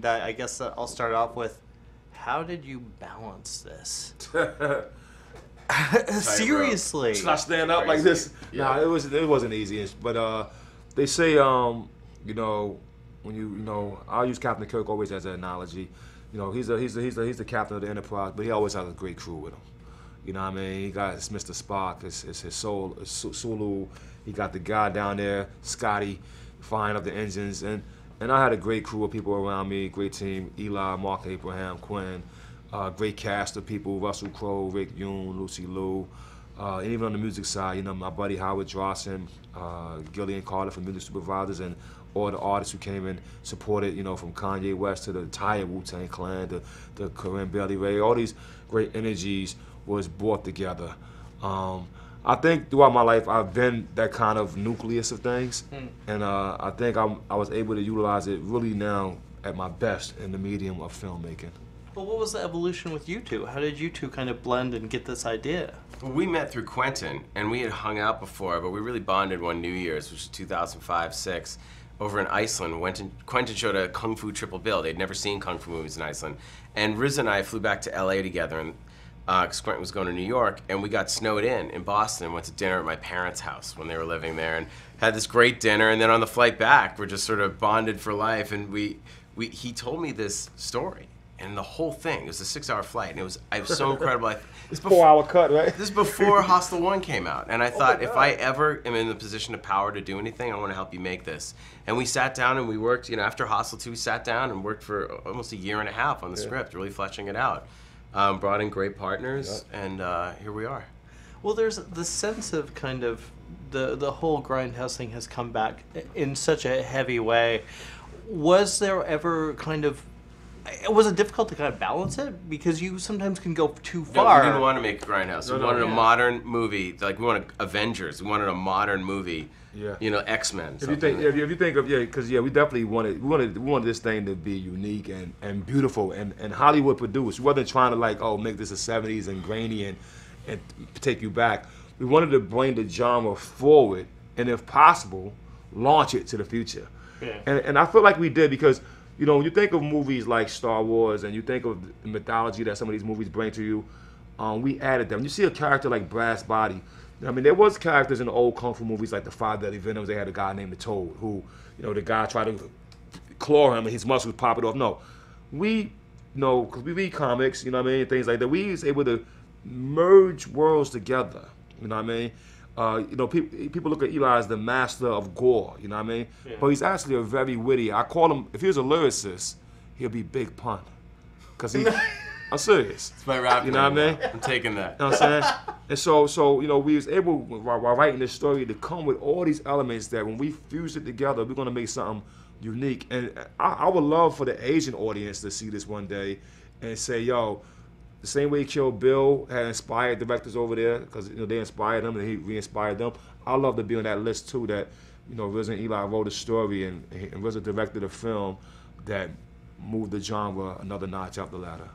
That I guess I'll start off with, how did you balance this? Seriously. Should I stand up like this? Yeah. Nah, it wasn't easy. But they say you know, I'll use Captain Kirk always as an analogy. You know, he's the captain of the Enterprise, but he always has a great crew with him. You know what I mean? He got Mr. Spock, his soul, Sulu. He got the guy down there, Scotty, firing up the engines, and I had a great crew of people around me, great team, Eli, Mark Abraham, Quinn, great cast of people, Russell Crowe, Rick Yoon, Lucy Liu, and even on the music side, you know, my buddy Howard Drossen, Gillian Carter from Music Supervisors, and all the artists who came and supported, you know, from Kanye West to the entire Wu-Tang Clan, the Corinne Bailey Ray, all these great energies was brought together. I think throughout my life I've been that kind of nucleus of things, and I think I was able to utilize it really now at my best in the medium of filmmaking. Well, what was the evolution with you two? How did you two kind of blend and get this idea? Well, we met through Quentin, and we had hung out before, but we really bonded one New Year's, which was 2005-06, over in Iceland. Quentin showed a Kung Fu triple bill. They'd never seen Kung Fu movies in Iceland. And RZA and I flew back to LA together, and because Quentin was going to New York, and we got snowed in Boston, and went to dinner at my parents' house when they were living there, and had this great dinner, and then on the flight back, we're just sort of bonded for life, and he told me this story, and the whole thing, it was a 6-hour flight, and it was so incredible. It's 4-hour cut, right? This is before Hostel 1 came out, and I thought, if I ever am in the position of power to do anything, I want to help you make this. And we sat down and we worked, you know, after Hostel 2, we sat down and worked for almost a year and a half on the script, really fleshing it out. Brought in great partners, and here we are. Well, there's the sense of kind of the whole grindhouse thing has come back in such a heavy way. Was there ever was it difficult to kind of balance it? Because you sometimes can go too far. No, we didn't want to make a grindhouse. We wanted a modern movie, like we wanted Avengers. We wanted a modern movie. Yeah. You know, X-Men. If you think of because we definitely wanted this thing to be unique and beautiful and Hollywood produced. We wasn't trying to like make this a '70s and grainy and take you back. We wanted to bring the genre forward and if possible, launch it to the future. Yeah. And I feel like we did because you know when you think of movies like Star Wars and you think of the mythology that some of these movies bring to you, we added them. You see a character like Brass Body. I mean, there was characters in the old Kung Fu movies like the Five Deadly Venoms. They had a guy named the Toad who, you know, the guy tried to claw him and his muscles pop it off. No, because we read comics, you know what I mean, things like that. We was able to merge worlds together, you know what I mean? You know, people look at Eli as the master of gore, you know what I mean? Yeah. But he's actually a very witty. I call him, if he was a lyricist, he'll be Big Pun. Because I'm serious. It's my rap. You know what I mean? I'm taking that. You know what I'm saying? And so you know, we was able while writing this story to come with all these elements that when we fuse it together, we're gonna make something unique. And I would love for the Asian audience to see this one day and say, yo, the same way Kill Bill had inspired directors over there, because you know they inspired him and he re-inspired them. I love to be on that list too. That you know, RZA and Eli wrote a story and RZA directed a film that moved the genre another notch up the ladder.